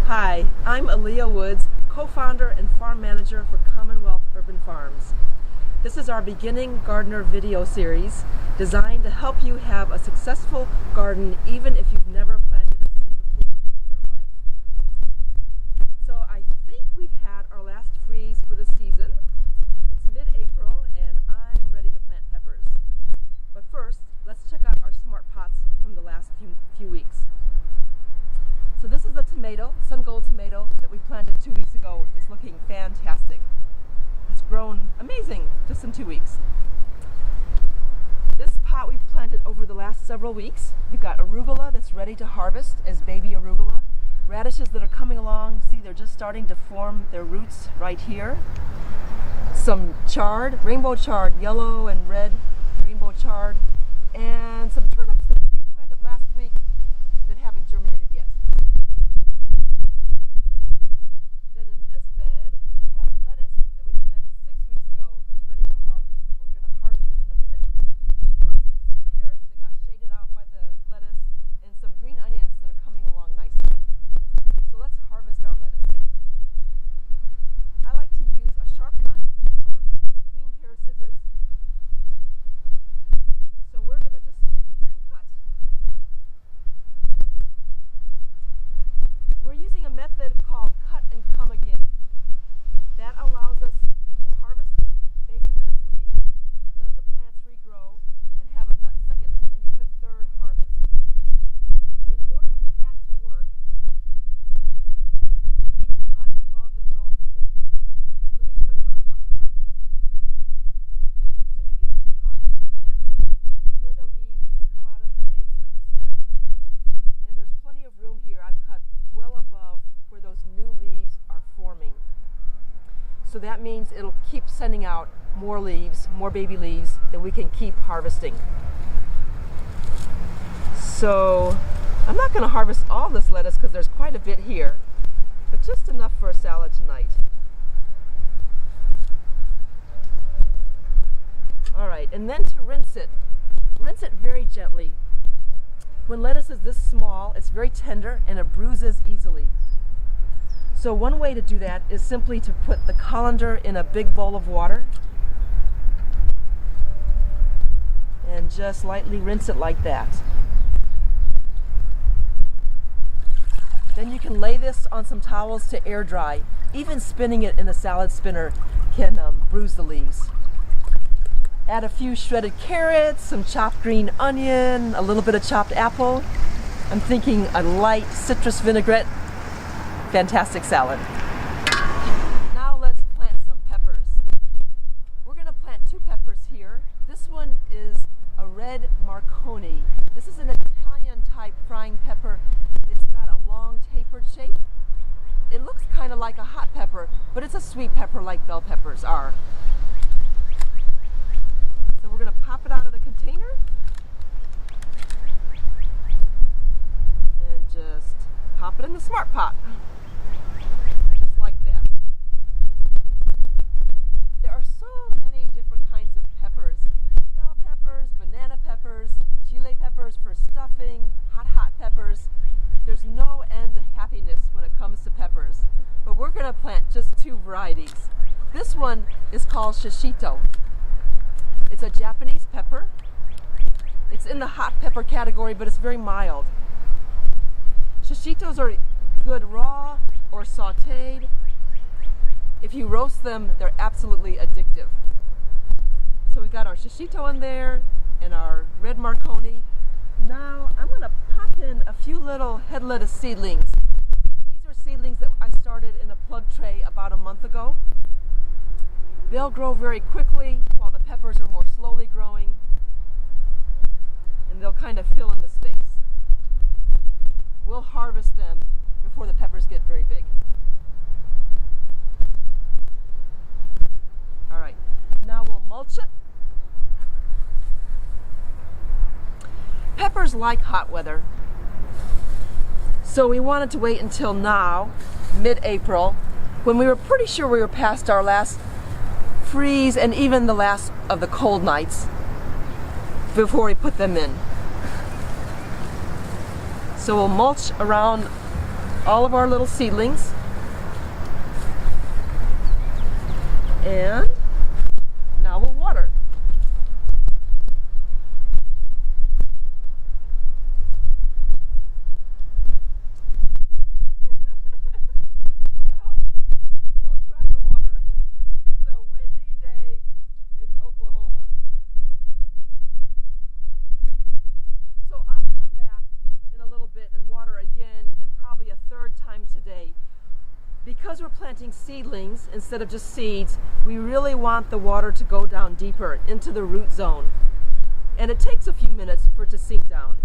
Hi, I'm Aaliyah Woods, co-founder and farm manager for CommonWealth Urban Farms. This is our beginning gardener video series designed to help you have a successful garden even if you've never planted a seed before in your life. So I think we've had our last freeze for the season. It's mid-April and I'm ready to plant peppers. But first, let's check out our smart pots from the last few weeks. So this is a tomato, sun gold tomato, that we planted 2 weeks ago. It's looking fantastic. It's grown amazing just in 2 weeks. This pot we've planted over the last several weeks. We've got arugula that's ready to harvest as baby arugula. Radishes that are coming along. See, they're just starting to form their roots right here. Some chard, rainbow chard, yellow and red rainbow chard, and some turnips that we planted last week that haven't germinated yet. Then in this bed, we have lettuce that we planted 6 weeks ago that's ready to harvest. We're going to harvest it in a minute. Plus some carrots that got shaded out by the lettuce and some green onions that are coming along nicely. So let's harvest our lettuce. I like to use a sharp knife or a clean pair of scissors. So we're going to just get in here and cut. We're using a method called cut and come again. That allows us to harvest the baby lettuce leaves, let the plants regrow, and have a second and even third harvest. In order for that to work, we need to cut above the growing tip. Let me show you what I'm talking about. So you can see on these plants where the leaves come out of the base of the stem, and there's plenty of room here. I've cut well above where those new leaves are forming. So that means it'll keep sending out more leaves, more baby leaves that we can keep harvesting. So I'm not going to harvest all this lettuce because there's quite a bit here, but just enough for a salad tonight. All right, and then to rinse it very gently. When lettuce is this small, it's very tender and it bruises easily. So one way to do that is simply to put the colander in a big bowl of water and just lightly rinse it like that. Then you can lay this on some towels to air dry. Even spinning it in a salad spinner can bruise the leaves. Add a few shredded carrots, some chopped green onion, a little bit of chopped apple. I'm thinking a light citrus vinaigrette. Fantastic salad. Now let's plant some peppers. We're going to plant 2 peppers here. This one is a red Marconi. This is an Italian type frying pepper. It's got a long tapered shape. It looks kind of like a hot pepper, but it's a sweet pepper like bell peppers are. So we're going to pop it out of the container and just pop it in the smart pot. Just like that. There are so many different kinds of peppers. Bell peppers, banana peppers, chile peppers for stuffing, hot peppers. There's no end to happiness when it comes to peppers. But we're going to plant just 2 varieties. This one is called shishito. It's a Japanese pepper. It's in the hot pepper category, but it's very mild. Shishitos are good raw or sautéed. If you roast them, they're absolutely addictive. So we've got our shishito in there and our red Marconi. Now I'm going to pop in a few little head lettuce seedlings. These are seedlings that I started in a plug tray about a month ago. They'll grow very quickly while the peppers are more slowly growing, and they'll kind of fill in the space. We'll harvest them before the peppers get very big. All right, now we'll mulch it. Peppers like hot weather, so we wanted to wait until now, mid-April, when we were pretty sure we were past our last freeze and even the last of the cold nights before we put them in. So we'll mulch around all of our little seedlings. And now we'll water. We'll try to water. It's a windy day in Oklahoma. So I'll come back in a little bit and water again, and probably a third time today. Because we're planting seedlings instead of just seeds, we really want the water to go down deeper into the root zone. And it takes a few minutes for it to sink down.